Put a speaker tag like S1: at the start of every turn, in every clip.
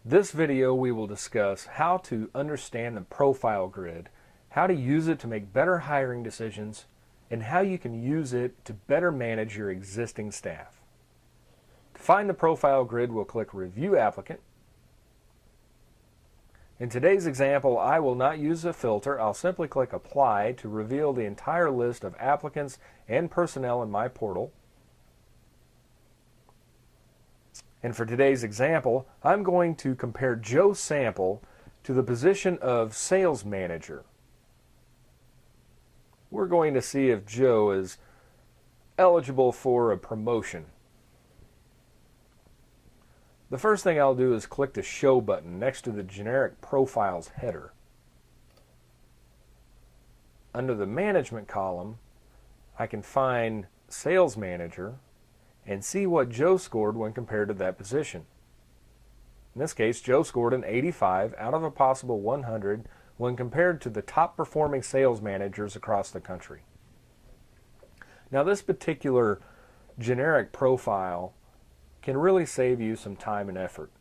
S1: This video we will discuss how to understand the profile grid, how to use it to make better hiring decisions, and how you can use it to better manage your existing staff. To find the profile grid, we'll click Review Applicant. In today's example, I will not use a filter. I'll simply click Apply to reveal the entire list of applicants and personnel in my portal. And for today's example, I'm going to compare Joe Sample to the position of Sales Manager. We're going to see if Joe is eligible for a promotion. The first thing I'll do is click the Show button next to the Generic Profiles header. Under the Management column, I can find Sales Manager and see what Joe scored when compared to that position. In this case, Joe scored an 85 out of a possible 100 when compared to the top performing sales managers across the country. Now, this particular generic profile can really save you some time and effort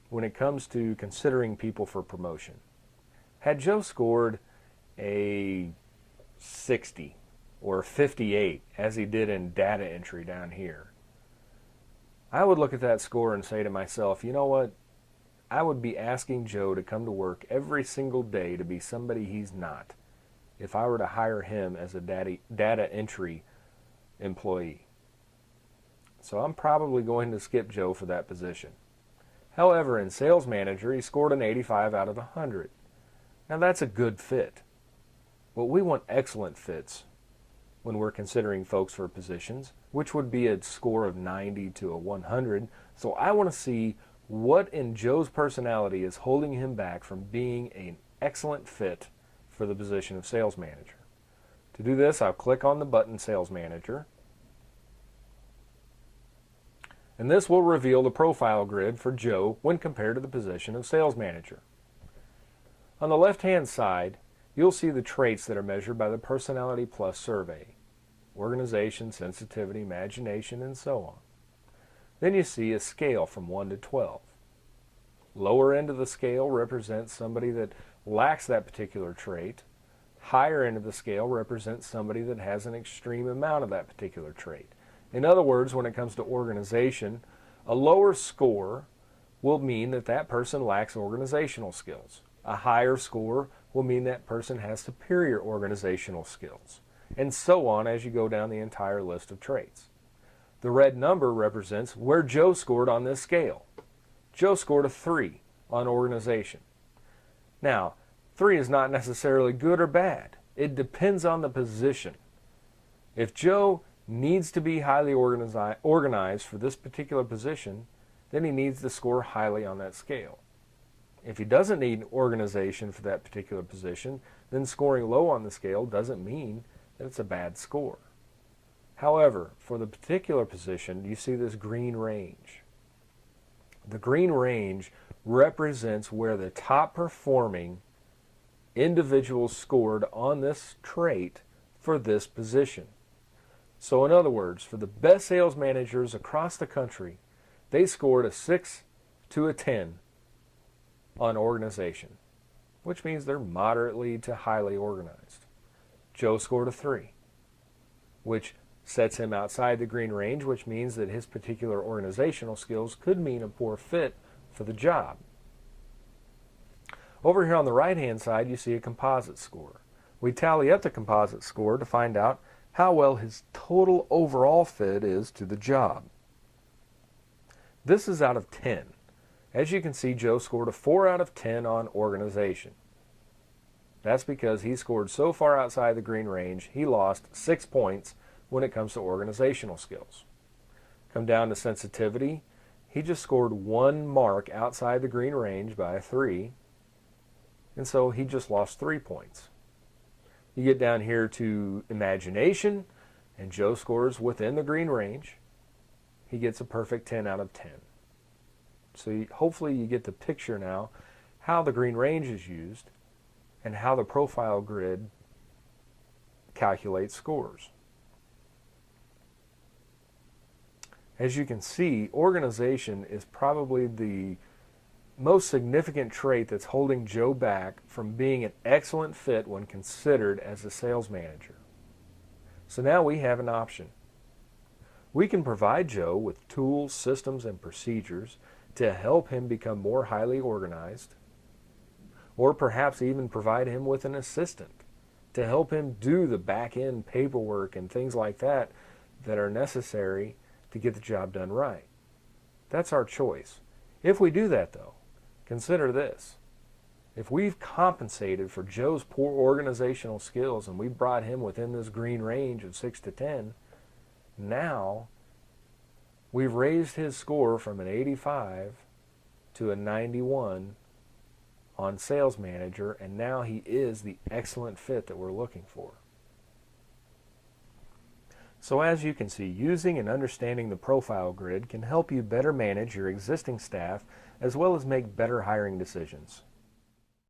S1: when it comes to considering people for promotion. Had Joe scored a 60 or 58, as he did in data entry down here, I would look at that score and say to myself, you know what? I would be asking Joe to come to work every single day to be somebody he's not if I were to hire him as a data entry employee. So I'm probably going to skip Joe for that position. However, in Sales Manager, he scored an 85 out of 100. Now that's a good fit. Well, we want excellent fits when we're considering folks for positions, which would be a score of 90 to a 100. So I want to see what in Joe's personality is holding him back from being an excellent fit for the position of Sales Manager. To do this, I'll click on the button Sales Manager. And this will reveal the profile grid for Joe when compared to the position of Sales Manager. On the left-hand side, you'll see the traits that are measured by the Personality Plus survey: organization, sensitivity, imagination, and so on. Then you see a scale from 1 to 12. Lower end of the scale represents somebody that lacks that particular trait. Higher end of the scale represents somebody that has an extreme amount of that particular trait. In other words, when it comes to organization, a lower score will mean that that person lacks organizational skills. A higher score will mean that person has superior organizational skills, and so on as you go down the entire list of traits. The red number represents where Joe scored on this scale. Joe scored a 3 on organization. Now, 3 is not necessarily good or bad. It depends on the position. If Joe needs to be highly organized for this particular position, then he needs to score highly on that scale. If he doesn't need organization for that particular position, then scoring low on the scale doesn't mean that it's a bad score. However, for the particular position, you see this green range. The green range represents where the top performing individuals scored on this trait for this position. So in other words, for the best sales managers across the country, they scored a 6 to a 10 on organization, which means they're moderately to highly organized. Joe scored a 3, which sets him outside the green range, which means that his particular organizational skills could mean a poor fit for the job. Over here on the right-hand side, you see a composite score. We tally up the composite score to find out how well his total overall fit is to the job. This is out of 10. As you can see, Joe scored a 4 out of 10 on organization. That's because he scored so far outside the green range, he lost 6 points when it comes to organizational skills. Come down to sensitivity, he just scored 1 mark outside the green range by a 3, and so he just lost 3 points. You get down here to imagination, and Joe scores within the green range. He gets a perfect 10 out of 10. So hopefully you get the picture now how the green range is used and how the profile grid calculates scores. As you can see, organization is probably the most significant trait that's holding Joe back from being an excellent fit when considered as a sales manager. So now we have an option. We can provide Joe with tools, systems, and procedures to help him become more highly organized, or perhaps even provide him with an assistant to help him do the back-end paperwork and things like that that are necessary to get the job done right. That's our choice. If we do that, though, consider this. If we've compensated for Joe's poor organizational skills and we brought him within this green range of 6 to 10, now we've raised his score from an 85 to a 91 on sales manager, and now he is the excellent fit that we're looking for. So as you can see, using and understanding the profile grid can help you better manage your existing staff as well as make better hiring decisions.